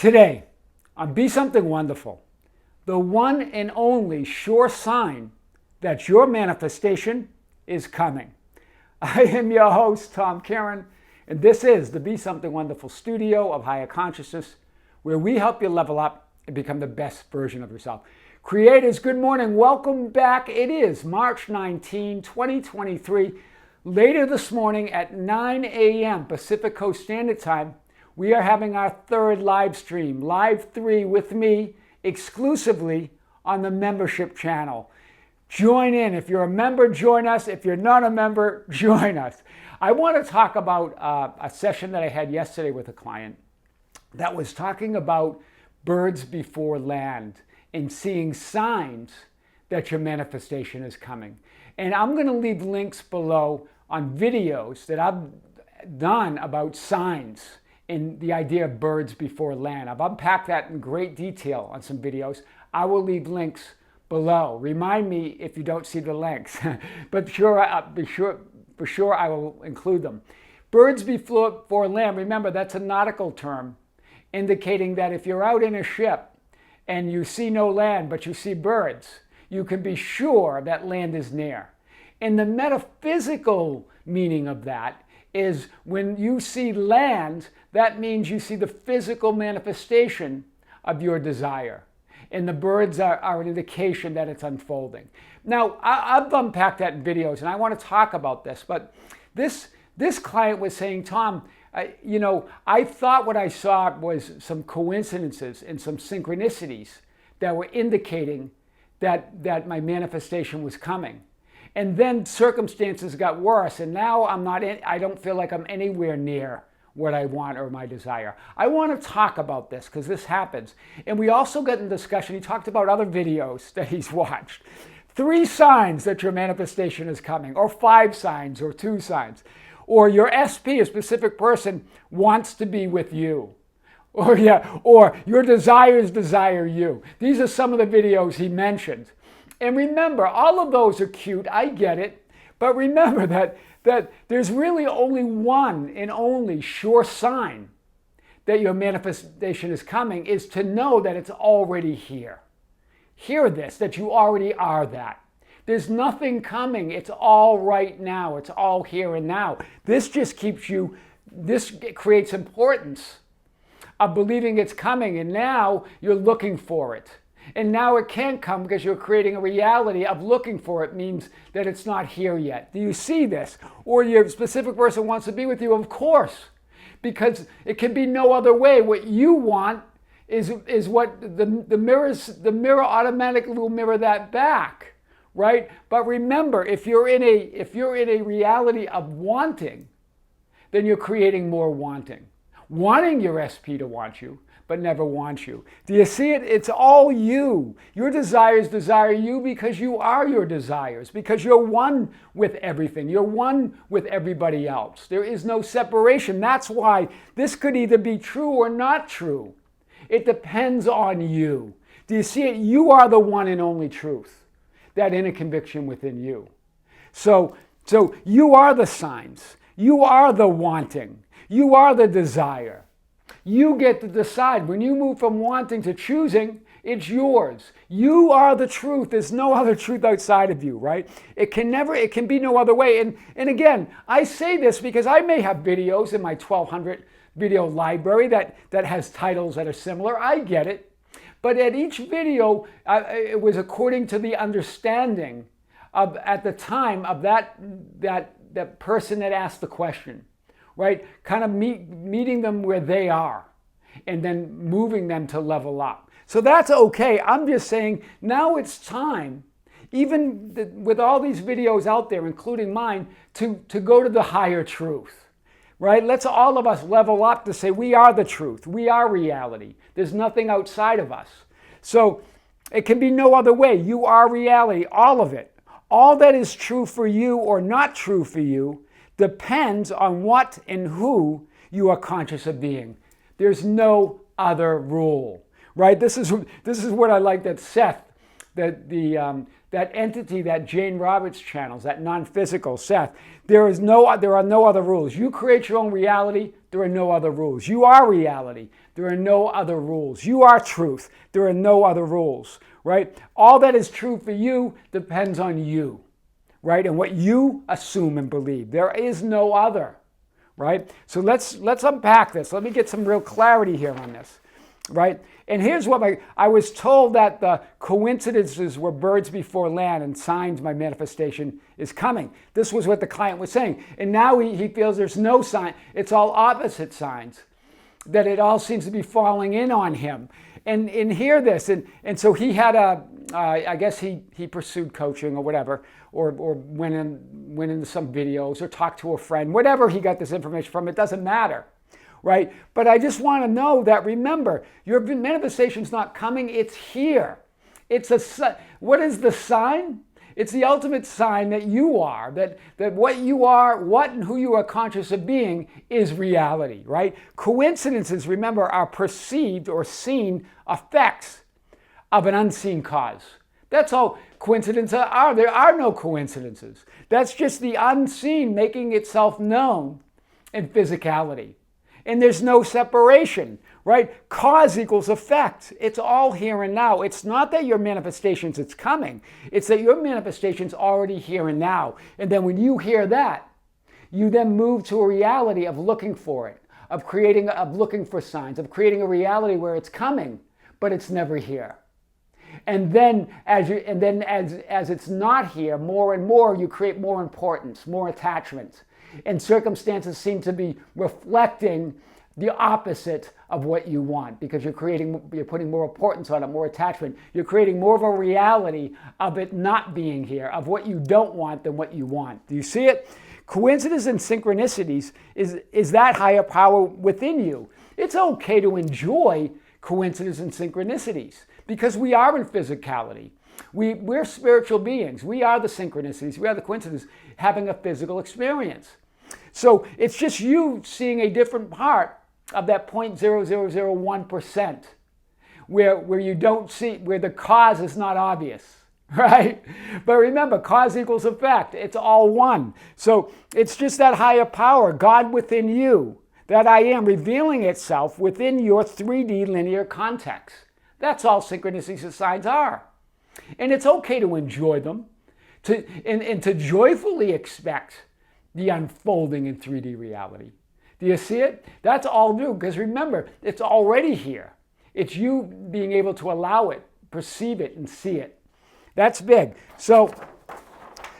Today, on Be Something Wonderful, the one and only sure sign that your manifestation is coming. I am your host, Tom Kearin, and this is the Be Something Wonderful studio of higher consciousness, where we help you level up and become the best version of yourself. Creators, good morning. Welcome back. It is March 19, 2023. Later this morning at 9 a.m. Pacific Coast Standard Time, we are having our third live stream, Live 3 with me, exclusively on the membership channel. Join in. If you're a member, join us. If you're not a member, join us. I want to talk about a session that I had yesterday with a client that was talking about birds before land and seeing signs that your manifestation is coming. And I'm going to leave links below on videos that I've done about signs and the idea of birds before land. I've unpacked that in great detail on some videos. I will leave links below. Remind me if you don't see the links, but for sure I will include them. Birds before land, remember that's a nautical term indicating that if you're out in a ship and you see no land but you see birds, you can be sure that land is near. And the metaphysical meaning of that is when you see land, that means you see the physical manifestation of your desire. And the birds are an indication that it's unfolding. Now, I've unpacked that in videos, and I want to talk about this. But this client was saying, Tom, I thought what I saw was some coincidences and some synchronicities that were indicating that my manifestation was coming. And then circumstances got worse, and now I don't feel like I'm anywhere near what I want or my desire. I want to talk about this because this happens. And we also got in discussion, he talked about other videos that he's watched. 3 signs that your manifestation is coming, or 5 signs, or 2 signs. Or your SP, a specific person, wants to be with you. Or your desires desire you. These are some of the videos he mentioned. And remember, all of those are cute, I get it, but remember that there's really only one and only sure sign that your manifestation is coming is to know that it's already here. Hear this, that you already are that. There's nothing coming, it's all right now, it's all here and now. This creates importance of believing it's coming, and now you're looking for it. And now it can't come because you're creating a reality of looking for it means that it's not here yet. Do you see this? Or your specific person wants to be with you, of course, because it can be no other way. What you want is what the mirror automatically will mirror that back, right? But remember, if you're in a reality of wanting, then you're creating more wanting. Wanting your SP to want you, but never want you. Do you see it? It's all you. Your desires desire you because you are your desires, because you're one with everything. You're one with everybody else. There is no separation. That's why this could either be true or not true. It depends on you. Do you see it? You are the one and only truth, that inner conviction within you. So you are the signs. You are the wanting. You are the desire. You get to decide. When you move from wanting to choosing, it's yours. You are the truth. There's no other truth outside of you, right? It can be no other way. And again, I say this because I may have videos in my 1,200 video library that has titles that are similar. I get it. But at each video, it was according to the understanding of, at the time, of that person that asked the question. Right? Kind of meeting them where they are and then moving them to level up. So that's okay. I'm just saying now it's time, even with all these videos out there, including mine, to go to the higher truth. Right? Let's all of us level up to say we are the truth. We are reality. There's nothing outside of us. So it can be no other way. You are reality, all of it. All that is true for you or not true for you depends on what and who you are conscious of being. There's no other rule, right? This is what I like that Seth, that entity that Jane Roberts channels, that non-physical Seth. There are no other rules. You create your own reality. There are no other rules. You are reality. There are no other rules. You are truth. There are no other rules, right? All that is true for you depends on you, right? And what you assume and believe. There is no other, right? So let's unpack this. Let me get some real clarity here on this, right? And here's what I was told that the coincidences were birds before land and signs my manifestation is coming. This was what the client was saying. And now he feels there's no sign. It's all opposite signs, that it all seems to be falling in on him. And hear this. And so he had I guess he pursued coaching or whatever, or went into some videos or talked to a friend, whatever he got this information from, it doesn't matter. Right? But I just want to know that, remember, your manifestation's not coming, it's here. What is the sign? It's the ultimate sign that you are, that what you are, what and who you are conscious of being is reality, right? Coincidences, remember, are perceived or seen effects of an unseen cause. That's all coincidences are. There are no coincidences. That's just the unseen making itself known in physicality. And there's no separation, right? Cause equals effect. It's all here and now. It's not that your manifestations, it's coming. It's that your manifestation's already here and now. And then when you hear that, you then move to a reality of looking for it, of looking for signs, of creating a reality where it's coming, but it's never here. And then as it's not here, more and more, you create more importance, more attachment. And circumstances seem to be reflecting the opposite of what you want, because you're putting more importance on it, more attachment. You're creating more of a reality of it not being here, of what you don't want than what you want. Do you see it? Coincidence and synchronicities is that higher power within you. It's okay to enjoy coincidence and synchronicities because we are in physicality. We're spiritual beings. We are the synchronicities. We are the coincidences having a physical experience. So it's just you seeing a different part of that 0.0001% where you don't see, where the cause is not obvious, right? But remember, cause equals effect. It's all one. So it's just that higher power, God within you, that I am, revealing itself within your 3D linear context. That's all synchronicities and signs are. And it's okay to enjoy them, and to joyfully expect the unfolding in 3D reality. Do you see it? That's all new, because remember, it's already here. It's you being able to allow it, perceive it, and see it. That's big. So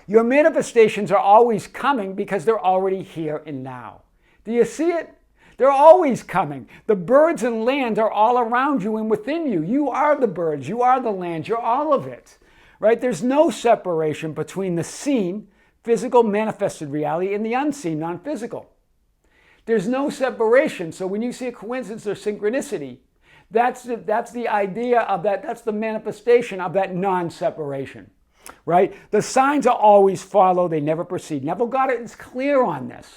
your manifestations are always coming because they're already here and now. Do you see it? They're always coming. The birds and land are all around you and within you. You are the birds. You are the land. You're all of it, right? There's no separation between the seen, physical, manifested reality and the unseen, non-physical. There's no separation. So when you see a coincidence or synchronicity, that's the idea of that. That's the manifestation of that non-separation, right? The signs are always follow. They never proceed. Neville Goddard is clear on this.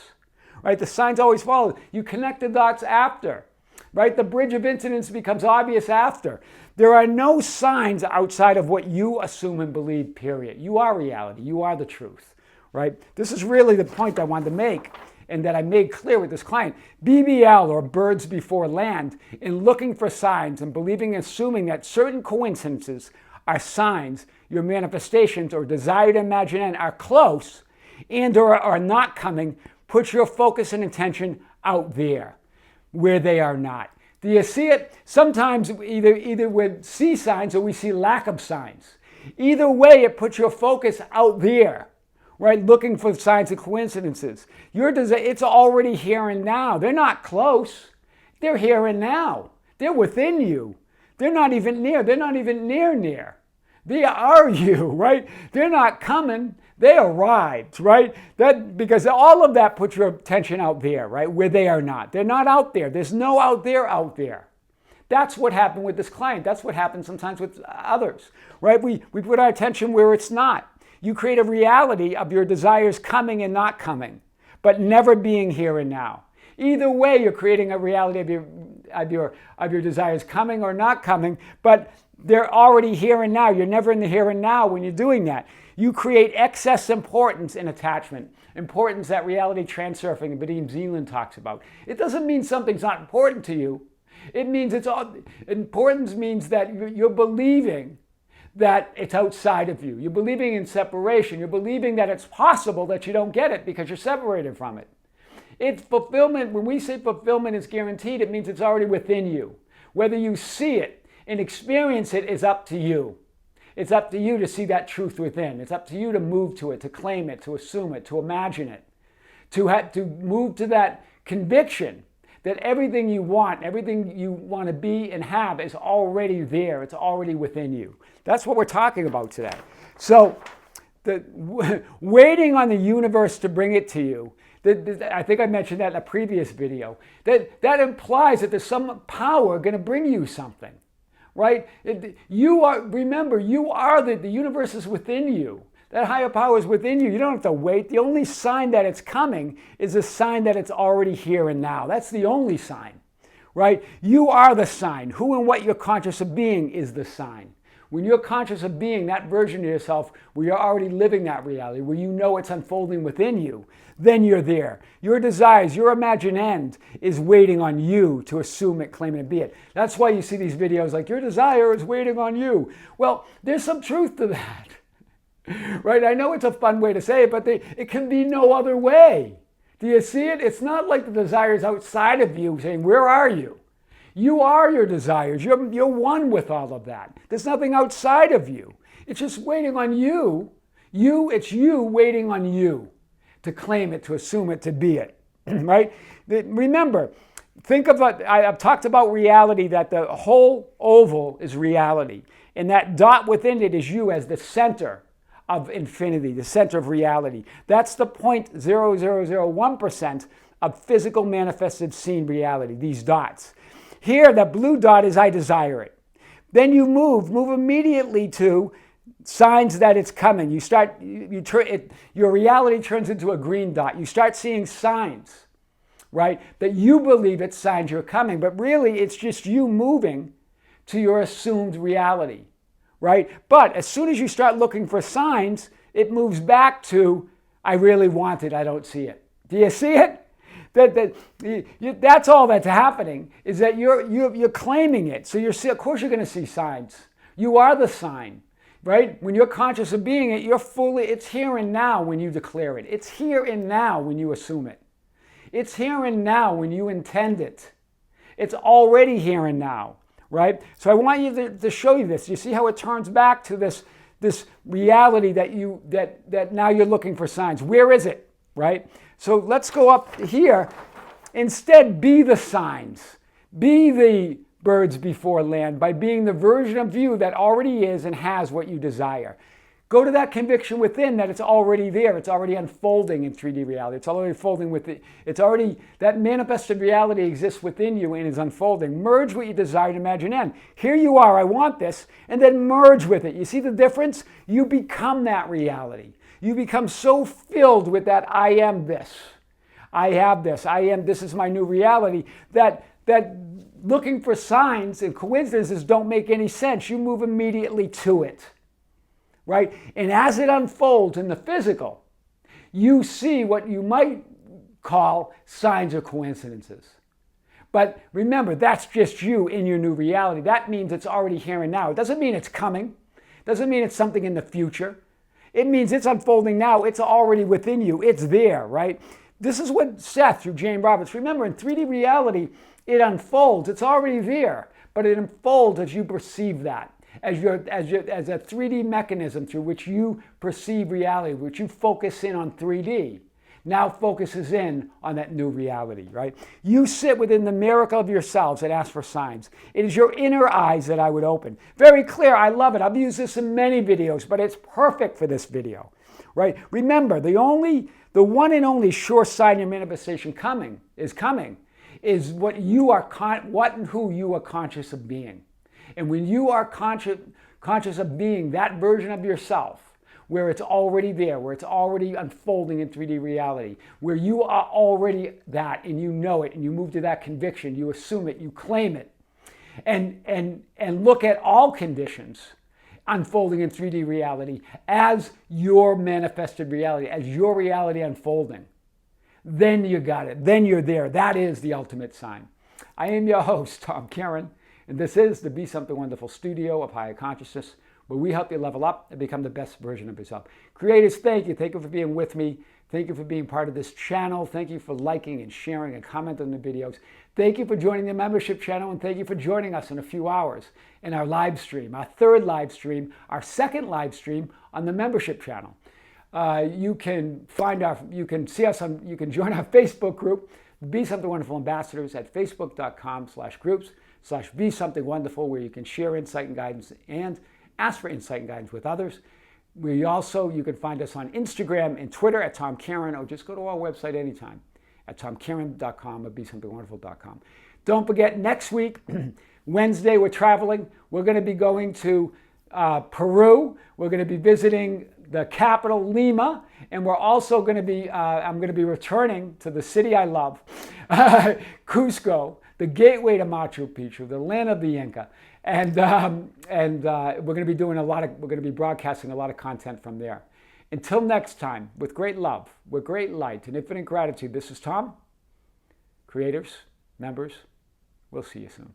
Right? The signs always follow. You connect the dots after. Right? The bridge of incidents becomes obvious after. There are no signs outside of what you assume and believe, period. You are reality. You are the truth. Right? This is really the point I wanted to make, and that I made clear with this client. BBL, or birds before land, in looking for signs and believing and assuming that certain coincidences are signs, your manifestations or desired imagination are close and or are not coming. Put your focus and intention out there where they are not. Do you see it? Sometimes either we see signs or we see lack of signs. Either way, it puts your focus out there, right? Looking for signs and coincidences. It's already here and now. They're not close. They're here and now. They're within you. They're not even near. They're not even near. They are you, right? They're not coming. They arrived, right? Because all of that puts your attention out there, right? Where they are not. They're not out there. There's no out there. That's what happened with this client. That's what happens sometimes with others, right? We put our attention where it's not. You create a reality of your desires coming and not coming, but never being here and now. Either way, you're creating a reality of your desires coming or not coming, but they're already here and now. You're never in the here and now when you're doing that. You create excess importance in attachment, importance that reality transurfing and Vadim Zeland talks about. It doesn't mean something's not important to you. It means importance means that you're believing that it's outside of you. You're believing in separation. You're believing that it's possible that you don't get it because you're separated from it. It's fulfillment. When we say fulfillment is guaranteed, it means it's already within you. Whether you see it and experience it is up to you. It's up to you to see that truth within. It's up to you to move to it, to claim it, to assume it, to imagine it, to move to that conviction that everything you want, everything you want to be and have is already there. It's already within you. That's what we're talking about today. So, waiting on the universe to bring it to you, I think I mentioned that in a previous video, that implies that there's some power going to bring you something, right? Remember, you are the universe is within you. That higher power is within you. You don't have to wait. The only sign that it's coming is a sign that it's already here and now. That's the only sign, right? You are the sign. Who and what you're conscious of being is the sign. When you're conscious of being that version of yourself, where you're already living that reality, where you know it's unfolding within you, then you're there. Your desires, your imagined end is waiting on you to assume it, claim it, and be it. That's why you see these videos like, your desire is waiting on you. Well, there's some truth to that. Right? I know it's a fun way to say it, but it can be no other way. Do you see it? It's not like the desire is outside of you saying, where are you? You are your desires. You're one with all of that. There's nothing outside of you. It's just waiting on you. It's you waiting on you to claim it, to assume it, to be it. Right? Remember, think of I've talked about reality, that the whole oval is reality. And that dot within it is you as the center of infinity, the center of reality. That's the 0.0001% of physical manifested seen reality, these dots. Here, the blue dot is I desire it. Then you move immediately to signs that it's coming. Your reality turns into a green dot. You start seeing signs, right? That you believe it's signs you're coming, but really it's just you moving to your assumed reality. Right? But as soon as you start looking for signs, it moves back to, I really want it, I don't see it. Do you see it? That's all that's happening, is that you're claiming it. So of course you're going to see signs. You are the sign, right? When you're conscious of being it, it's here and now when you declare it. It's here and now when you assume it. It's here and now when you intend it. It's already here and now. Right? So I want you to show you this. You see how it turns back to this reality that now you're looking for signs. Where is it? Right? So let's go up here. Instead, be the signs. Be the birds before land by being the version of you that already is and has what you desire. Go to that conviction within that it's already there. It's already unfolding in 3D reality. It's already unfolding with it. That manifested reality exists within you and is unfolding. Merge what you desire to imagine in. Here you are, I want this, and then merge with it. You see the difference? You become that reality. You become so filled with that I am this. I have this. I am, this is my new reality. That looking for signs and coincidences don't make any sense. You move immediately to it. Right? And as it unfolds in the physical, you see what you might call signs or coincidences. But remember, that's just you in your new reality. That means it's already here and now. It doesn't mean it's coming. It doesn't mean it's something in the future. It means it's unfolding now. It's already within you. It's there, right? This is what Seth, through Jane Roberts, remember, in 3D reality, it unfolds. It's already there, but it unfolds as you perceive that. As a 3D mechanism through which you perceive reality, which you focus in on 3D, now focuses in on that new reality, right? You sit within the miracle of yourselves and ask for signs. It is your inner eyes that I would open. Very clear, I love it. I've used this in many videos, but it's perfect for this video, right? Remember, the one and only sure sign your manifestation is what and who you are conscious of being. And when you are conscious of being that version of yourself, where it's already there, where it's already unfolding in 3D reality, where you are already that and you know it and you move to that conviction, you assume it, you claim it, and look at all conditions unfolding in 3D reality as your manifested reality, as your reality unfolding, then you got it. Then you're there. That is the ultimate sign. I am your host, Tom Kearin, and this is the Be Something Wonderful studio of higher consciousness, where we help you level up and become the best version of yourself. Creators, thank you. Thank you for being with me. Thank you for being part of this channel. Thank you for liking and sharing and commenting on the videos. Thank you for joining the membership channel, and thank you for joining us in a few hours in our live stream, our third live stream, our second live stream on the membership channel. You can join our Facebook group, Be Something Wonderful Ambassadors, at facebook.com/groups/Be Something Wonderful, where you can share insight and guidance and ask for insight and guidance with others. You can find us on Instagram and Twitter at Tom Kearin, or just go to our website anytime at tomkearin.com or besomethingwonderful.com. Don't forget, next week, Wednesday, we're traveling. We're going to be going to Peru. We're going to be visiting the capital, Lima, and we're also going to be, I'm going to be returning to the city I love, Cusco, the gateway to Machu Picchu, the land of the Inca. And we're going to be doing we're going to be broadcasting a lot of content from there. Until next time, with great love, with great light, and infinite gratitude, this is Tom. Creators, members, we'll see you soon.